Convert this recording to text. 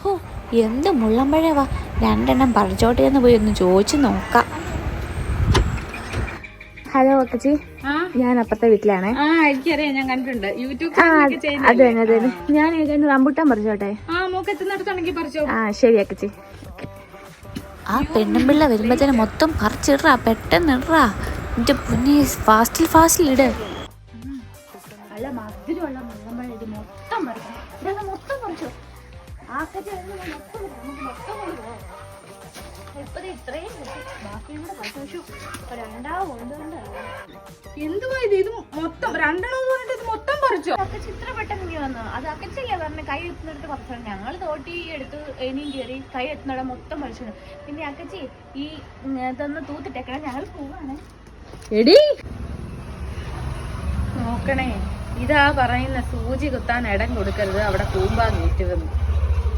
ഓ എന്ത് മുള്ളമ്പഴവാ, 2 പറിച്ചോട്ടെ എന്ന് പോയി ഒന്ന് ചോദിച്ചു നോക്കാം. ഹലോ അക്കച്ചി, ഞാൻ അപ്പുറത്തെ വീട്ടിലാണേ. എനിക്കറിയാം, ഞാൻ കണ്ടിട്ടുണ്ട് യൂട്യൂബ്. അത് തന്നെ അത് തന്നെ. ഞാൻ റംബൂട്ടാൻ പറിച്ചോട്ടെ? ശരി അക്കച്ചി. ആ പെണ്ണുമ്പിള്ള വരുമ്പോഴത്തേന് മൊത്തം പറിച്ചിടാ, പെട്ടെന്ന് ഇടാ. എന്റെ പൊന്നെ, ഫാസ്റ്റിൽ ഇട്. നല്ല മധുരമുള്ള മുള്ളമ്പഴം ഇത് മൊത്തം പറിക്കണം. ഇതൊക്കെ മൊത്തം പറിച്ചോ. ഇത്രയും ബാക്കിയും കൂടെ പറിച്ചു. എന്തുവാ ഇത് മൊത്തം 2 പറഞ്ഞിട്ട് ഇത് മൊത്തം പറിച്ചോ? ചിത്ര പെട്ടെന്ന് വന്നു. അത് അക്കച്ചല്ലേ പറഞ്ഞ കൈ എത്തുന്നിടത്ത് പറിച്ചു. ഞങ്ങൾ തോട്ടി എടുത്ത് ഇനിയും കയറി കൈ എത്തുന്നിടം മൊത്തം പറിച്ചു. പിന്നെ അക്കച്ചി ഈ ഇതൊന്ന് തൂത്തിട്ടേക്കണം, ഞങ്ങൾ പോവാണ്. എടി നോക്കണേ, ഇതാ പറയുന്ന സൂചി കുത്താൻ ഇടം കൊടുക്കരുത്, അവിടെ കൂമ്പാ കയറ്റുവെന്ന്.